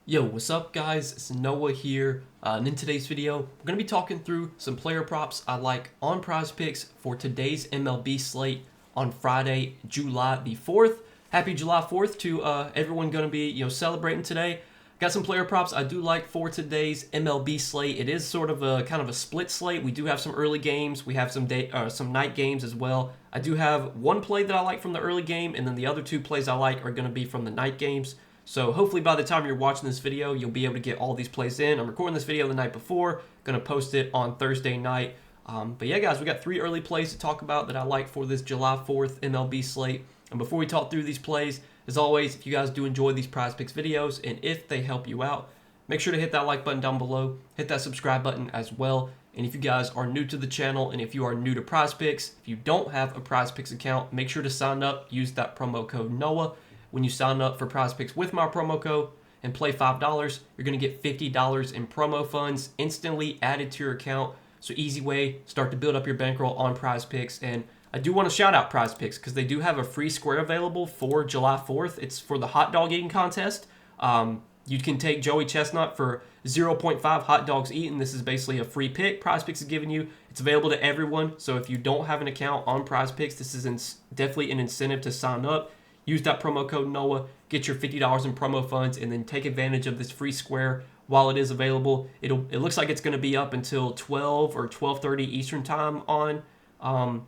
Yo, what's up guys? It's Noah here, and in today's video, we're going to be talking through some player props I like on Prizepicks for today's MLB slate on Friday, July the 4th. Happy July 4th to everyone going to be, celebrating today. Got some player props I do like for today's MLB slate. It is sort of a kind of a split slate. We do have some early games. We have some night games as well. I do have one play that I like from the early game, and then the other two plays I like are going to be from the night games. So hopefully by the time you're watching this video, you'll be able to get all these plays in. I'm recording this video the night before, going to post it on Thursday night. But yeah, guys, we got three early plays to talk about that I like for this July 4th MLB slate. And before we talk through these plays, as always, if you guys do enjoy these Prizepicks videos and if they help you out, make sure to hit that like button down below, hit that subscribe button as well. And if you guys are new to the channel and if you are new to Prizepicks, if you don't have a Prizepicks account, make sure to sign up, use that promo code NOAH. When you sign up for Prizepicks with my promo code and play $5, you're going to get $50 in promo funds instantly added to your account. So easy way, start to build up your bankroll on Prizepicks. And I do want to shout out Prizepicks because they do have a free square available for July 4th. It's for the hot dog eating contest. You can take Joey Chestnut for 0.5 hot dogs eaten. This is basically a free pick Prizepicks is giving you. It's available to everyone. So if you don't have an account on Prizepicks, this is definitely an incentive to sign up. Use that promo code NOAH, get your $50 in promo funds, and then take advantage of this free square while it is available. It looks like it's going to be up until 12 or 12:30 Eastern time on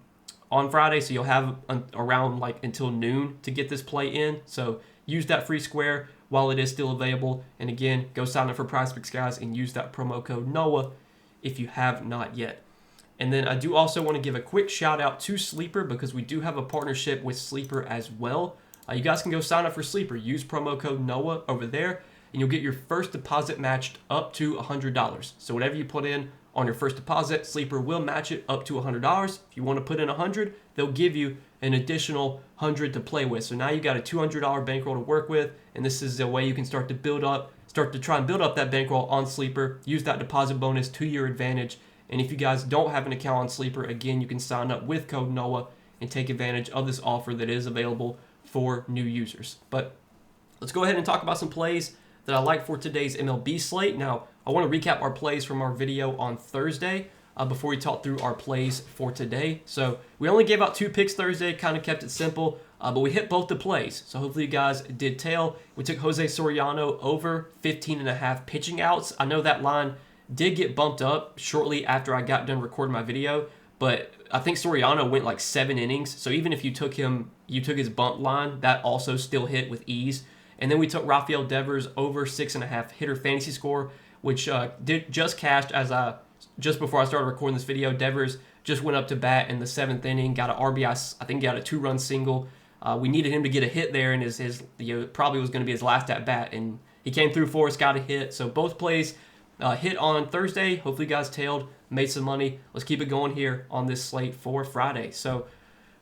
Friday, so you'll have around until noon to get this play in. So use that free square while it is still available. And again, go sign up for Prizepicks, guys, and use that promo code NOAH if you have not yet. And then I do also want to give a quick shout out to Sleeper because we do have a partnership with Sleeper as well. You guys can go sign up for Sleeper. Use promo code NOAH over there, and you'll get your first deposit matched up to $100. So whatever you put in on your first deposit, Sleeper will match it up to $100. If you want to put in $100, they'll give you an additional $100 to play with. So now you got a $200 bankroll to work with, and this is a way you can start to try and build up that bankroll on Sleeper. Use that deposit bonus to your advantage. And if you guys don't have an account on Sleeper, again, you can sign up with code NOAH and take advantage of this offer that is available for new users. But let's go ahead and talk about some plays that I like for today's MLB slate. Now, I want to recap our plays from our video on Thursday before we talk through our plays for today. So we only gave out 2 picks Thursday, kind of kept it simple, but we hit both the plays. So hopefully you guys did tail. We took Jose Soriano over 15.5 pitching outs. I know that line did get bumped up shortly after I got done recording my video, but I think Soriano went like 7 innings. So even if you took his bump line, that also still hit with ease. And then we took Rafael Devers over 6.5 hitter fantasy score, which did just cashed just before I started recording this video. Devers just went up to bat in the 7th inning, got an RBI. I think he got a 2-run single. We needed him to get a hit there, and his probably was going to be his last at bat, and he came through for us, got a hit. So both plays hit on Thursday. Hopefully you guys tailed, made some money. Let's keep it going here on this slate for Friday. So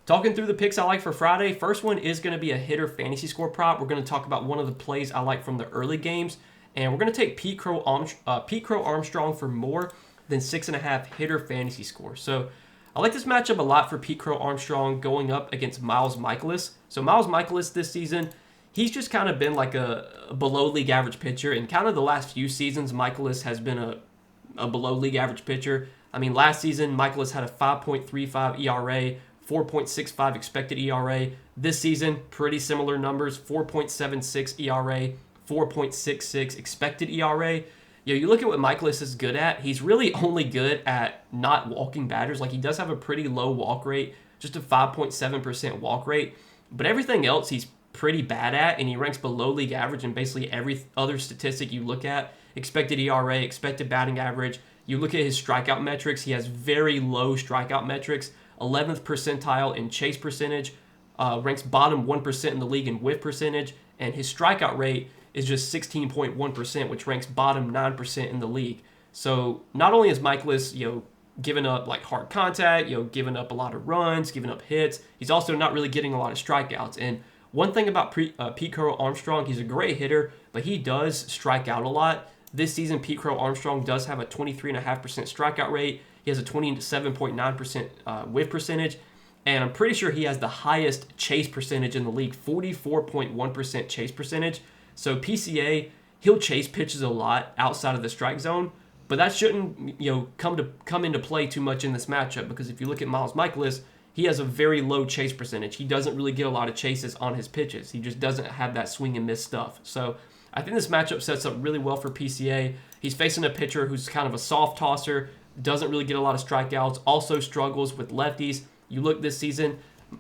talking through the picks I like for Friday, first one is going to be a hitter fantasy score prop. We're going to talk about one of the plays I like from the early games, and we're going to take Pete Crow Armstrong for more than 6.5 hitter fantasy score. So I like this matchup a lot for Pete Crow Armstrong going up against Miles Mikolas. So Miles Mikolas this season, he's just kind of been like a below league average pitcher, and kind of the last few seasons, Mikolas has been a below league average pitcher. I mean, last season, Mikolas had a 5.35 ERA, 4.65 expected ERA. This season, pretty similar numbers, 4.76 ERA, 4.66 expected ERA. You look at what Mikolas is good at. He's really only good at not walking batters. Like, he does have a pretty low walk rate, just a 5.7% walk rate. But everything else he's pretty bad at, and he ranks below league average in basically every other statistic you look at. Expected ERA, expected batting average. You look at his strikeout metrics, he has very low strikeout metrics. 11th percentile in chase percentage, ranks bottom 1% in the league in whiff percentage, and his strikeout rate is just 16.1%, which ranks bottom 9% in the league. So not only is Mikolas, giving up like hard contact, giving up a lot of runs, giving up hits, he's also not really getting a lot of strikeouts. And one thing about Pete Crow Armstrong, he's a great hitter, but he does strike out a lot. This season, Pete Crow Armstrong does have a 23.5% strikeout rate. He has a 27.9% whiff percentage, and I'm pretty sure he has the highest chase percentage in the league, 44.1% chase percentage. So PCA, he'll chase pitches a lot outside of the strike zone, but that shouldn't come into play too much in this matchup, because if you look at Miles Mikolas, he has a very low chase percentage. He doesn't really get a lot of chases on his pitches. He just doesn't have that swing and miss stuff. So I think this matchup sets up really well for PCA. He's facing a pitcher who's kind of a soft tosser, doesn't really get a lot of strikeouts, also struggles with lefties. You look this season,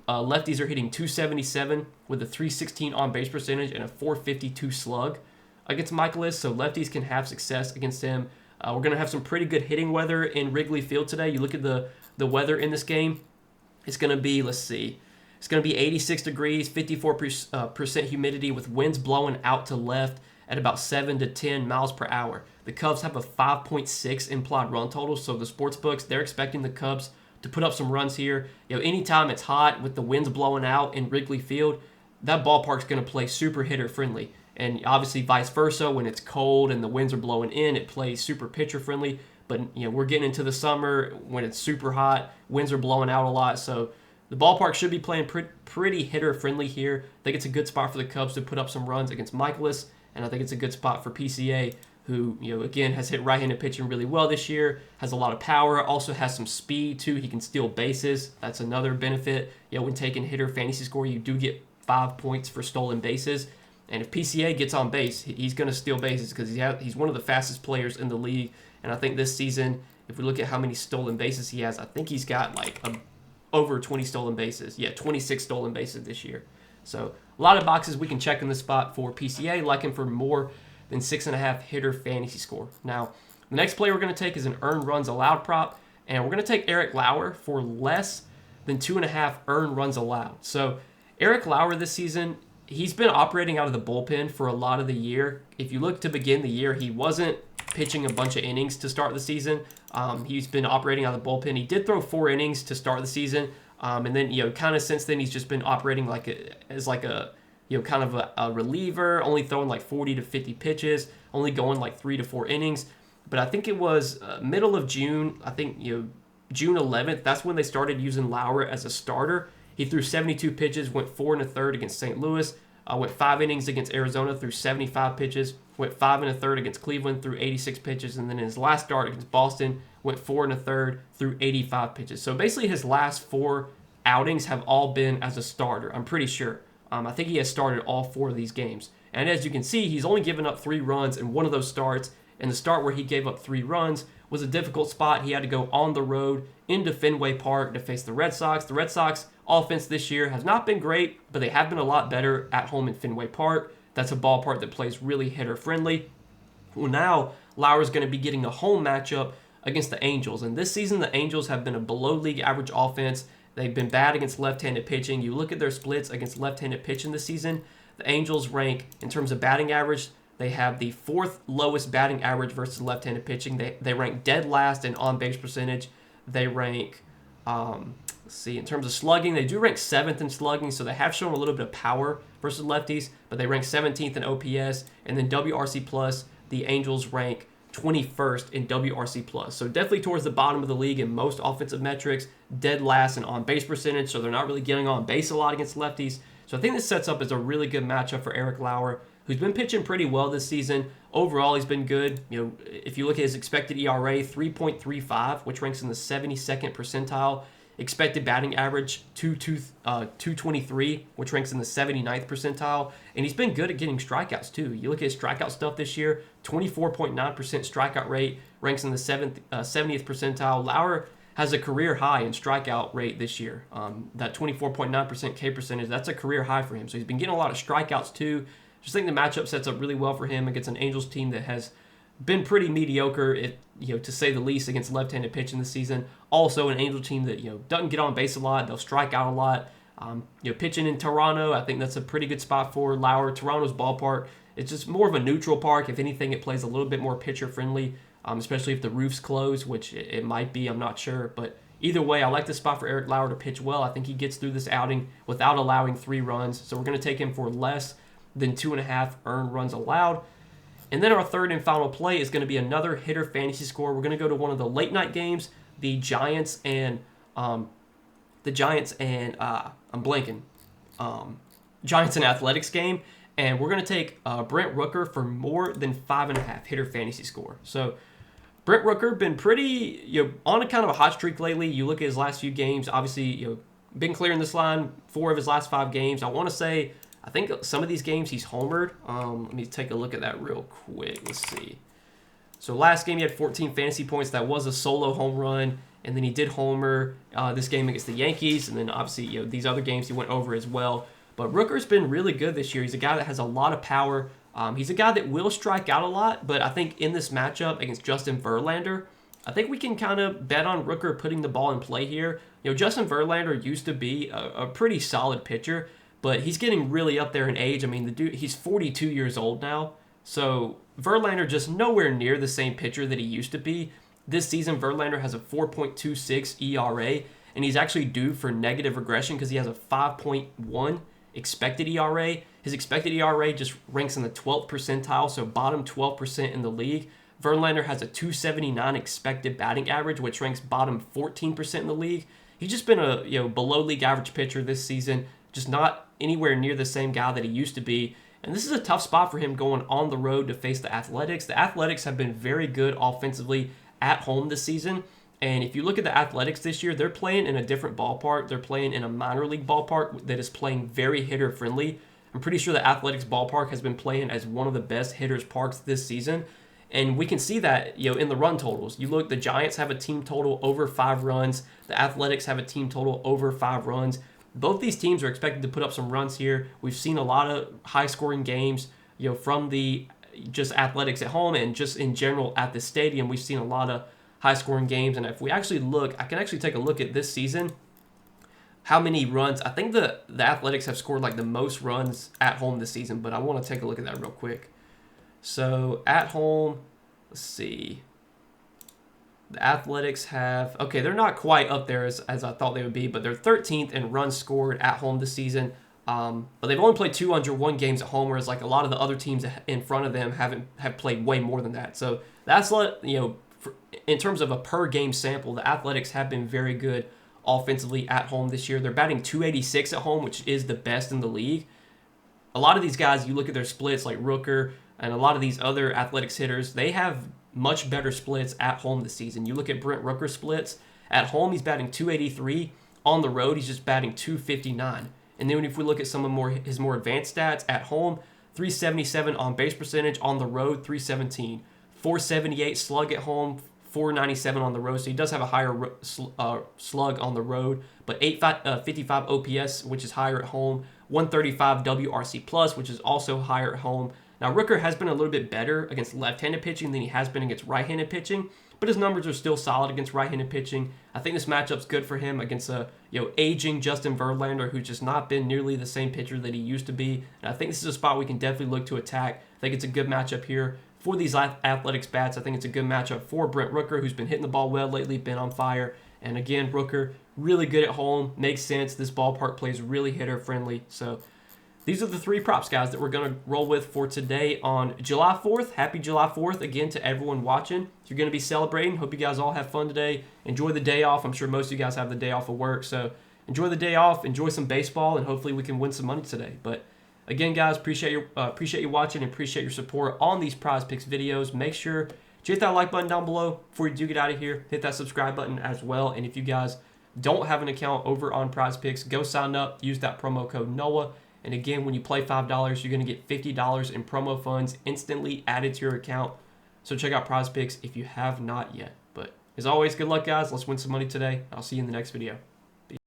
lefties are hitting 277 with a 316 on-base percentage and a 452 slug against Mikolas, so lefties can have success against him. We're going to have some pretty good hitting weather in Wrigley Field today. You look at the weather in this game. It's going to be, let's see, it's going to be 86 degrees, 54% humidity with winds blowing out to left at about 7 to 10 miles per hour. The Cubs have a 5.6 implied run total, so the sports books, they're expecting the Cubs to put up some runs here. Anytime it's hot with the winds blowing out in Wrigley Field, that ballpark's going to play super hitter friendly. And obviously vice versa, when it's cold and the winds are blowing in, it plays super pitcher friendly. But we're getting into the summer when it's super hot, winds are blowing out a lot, so the ballpark should be playing pretty hitter friendly here. I think it's a good spot for the Cubs to put up some runs against Mikolas, and I think it's a good spot for PCA, who again has hit right-handed pitching really well this year, has a lot of power, also has some speed too. He can steal bases. That's another benefit. When taking hitter fantasy score, you do get 5 points for stolen bases. And if PCA gets on base, he's going to steal bases because he's one of the fastest players in the league. And I think this season, if we look at how many stolen bases he has, I think he's got like over 20 stolen bases. 26 stolen bases this year. So a lot of boxes we can check in the spot for PCA, like him for more than 6.5 hitter fantasy score. Now, the next player we're going to take is an earned runs allowed prop, and we're going to take Eric Lauer for less than 2.5 earned runs allowed. So Eric Lauer this season, he's been operating out of the bullpen for a lot of the year. If you look to begin the year, he wasn't pitching a bunch of innings to start the season. He's been operating out of the bullpen. He did throw 4 innings to start the season, and then kind of since then he's just been operating as kind of a reliever, only throwing like 40 to 50 pitches, only going like 3 to 4 innings. But I think it was middle of June. I think June 11th. That's when they started using Lauer as a starter. He threw 72 pitches, went 4 1/3 against St. Louis, went 5 innings against Arizona, threw 75 pitches, went 5 1/3 against Cleveland, threw 86 pitches, and then in his last start against Boston, went 4 1/3, threw 85 pitches. So basically his last 4 outings have all been as a starter, I'm pretty sure. I think he has started all 4 of these games. And as you can see, he's only given up 3 runs in one of those starts, and the start where he gave up 3 runs was a difficult spot. He had to go on the road into Fenway Park to face the Red Sox. The Red Sox offense this year has not been great, but they have been a lot better at home in Fenway Park. That's a ballpark that plays really hitter-friendly. Well, now Lauer's going to be getting a home matchup against the Angels. And this season, the Angels have been a below-league average offense. They've been bad against left-handed pitching. You look at their splits against left-handed pitching this season, the Angels rank, in terms of batting average, they have the 4th lowest batting average versus left-handed pitching. They rank dead last in on-base percentage. They rank, in terms of slugging, they do rank 7th in slugging, so they have shown a little bit of power versus lefties, but they rank 17th in OPS. And then WRC+, the Angels rank 21st in WRC+. So definitely towards the bottom of the league in most offensive metrics, dead last in on-base percentage, so they're not really getting on base a lot against lefties. So I think this sets up as a really good matchup for Eric Lauer, who's been pitching pretty well this season. Overall, he's been good. If you look at his expected ERA, 3.35, which ranks in the 72nd percentile. Expected batting average, 223, which ranks in the 79th percentile. And he's been good at getting strikeouts, too. You look at his strikeout stuff this year, 24.9% strikeout rate, ranks in the 70th percentile. Lauer has a career high in strikeout rate this year. That 24.9% K percentage, that's a career high for him. So he's been getting a lot of strikeouts, too. Just think the matchup sets up really well for him against an Angels team that has been pretty mediocre, to say the least, against left-handed pitching this season. Also, an Angel team that doesn't get on base a lot. They'll strike out a lot. Pitching in Toronto, I think that's a pretty good spot for Lauer. Toronto's ballpark, it's just more of a neutral park. If anything, it plays a little bit more pitcher-friendly, especially if the roof's closed, which it might be. I'm not sure, but either way, I like this spot for Eric Lauer to pitch well. I think he gets through this outing without allowing 3 runs. So we're going to take him for less than 2.5 earned runs allowed. And then our third and final play is going to be another hitter fantasy score. We're going to go to one of the late night games, the Giants and I'm blanking, Giants and Athletics game. And we're going to take Brent Rooker for more than 5.5 hitter fantasy score. So Brent Rooker been pretty, on a kind of a hot streak lately. You look at his last few games, obviously, been clearing this line 4 of his last 5 games. I want to say, I think some of these games he's homered. Let me take a look at that real quick. Let's see. So last game he had 14 fantasy points. That was a solo home run, and then he did homer this game against the Yankees, and then obviously these other games he went over as well. But Rooker's been really good this year. He's a guy that has a lot of power. He's a guy that will strike out a lot, but I think in this matchup against Justin Verlander, I think we can kind of bet on Rooker putting the ball in play here. Justin Verlander used to be a pretty solid pitcher, but he's getting really up there in age. I mean, the dude, he's 42 years old now. So Verlander just nowhere near the same pitcher that he used to be. This season, Verlander has a 4.26 ERA, and he's actually due for negative regression because he has a 5.1 expected ERA. His expected ERA just ranks in the 12th percentile, so bottom 12% in the league. Verlander has a 279 expected batting average, which ranks bottom 14% in the league. He's just been a below league average pitcher this season, just not anywhere near the same guy that he used to be. And this is a tough spot for him going on the road to face the Athletics. The Athletics have been very good offensively at home this season. And if you look at the Athletics this year, they're playing in a different ballpark. They're playing in a minor league ballpark that is playing very hitter friendly. I'm pretty sure the Athletics ballpark has been playing as one of the best hitters parks this season. And we can see that, in the run totals. You look, the Giants have a team total over 5 runs. The Athletics have a team total over 5 runs. Both these teams are expected to put up some runs here. We've seen a lot of high-scoring games, from the just Athletics at home and just in general at the stadium. We've seen a lot of high-scoring games. And if we actually look, I can actually take a look at this season, how many runs. I think the Athletics have scored like the most runs at home this season, but I want to take a look at that real quick. So at home, let's see. The Athletics have, okay, they're not quite up there as I thought they would be, but they're 13th in runs scored at home this season. But they've only played 201 games at home, whereas like a lot of the other teams in front of them have played way more than that. So that's in terms of a per game sample, the Athletics have been very good offensively at home this year. They're batting 286 at home, which is the best in the league. A lot of these guys, you look at their splits like Rooker and a lot of these other Athletics hitters, they have much better splits at home this season. You look at Brent Rooker splits. At home, he's batting 283. On the road, he's just batting 259. And then if we look at some of his more advanced stats, at home, 377 on base percentage. On the road, 317. 478 slug at home, 497 on the road. So he does have a higher slug on the road. But 855 OPS, which is higher at home. 135 WRC+, which is also higher at home. Now, Rooker has been a little bit better against left-handed pitching than he has been against right-handed pitching, but his numbers are still solid against right-handed pitching. I think this matchup's good for him against a aging Justin Verlander, who's just not been nearly the same pitcher that he used to be. And I think this is a spot we can definitely look to attack. I think it's a good matchup here for these Athletics bats. I think it's a good matchup for Brent Rooker, who's been hitting the ball well lately, been on fire. And again, Rooker, really good at home. Makes sense. This ballpark plays really hitter-friendly. So these are the 3 props, guys, that we're going to roll with for today on July 4th. Happy July 4th again to everyone watching. If you're going to be celebrating, hope you guys all have fun today. Enjoy the day off. I'm sure most of you guys have the day off of work. So enjoy the day off, enjoy some baseball, and hopefully we can win some money today. But again, guys, appreciate you watching and appreciate your support on these Prizepicks videos. Make sure to hit that like button down below before you do get out of here. Hit that subscribe button as well. And if you guys don't have an account over on Prizepicks, go sign up. Use that promo code NOAH. And again, when you play $5, you're going to get $50 in promo funds instantly added to your account. So check out Prizepicks if you have not yet. But as always, good luck, guys. Let's win some money today. I'll see you in the next video.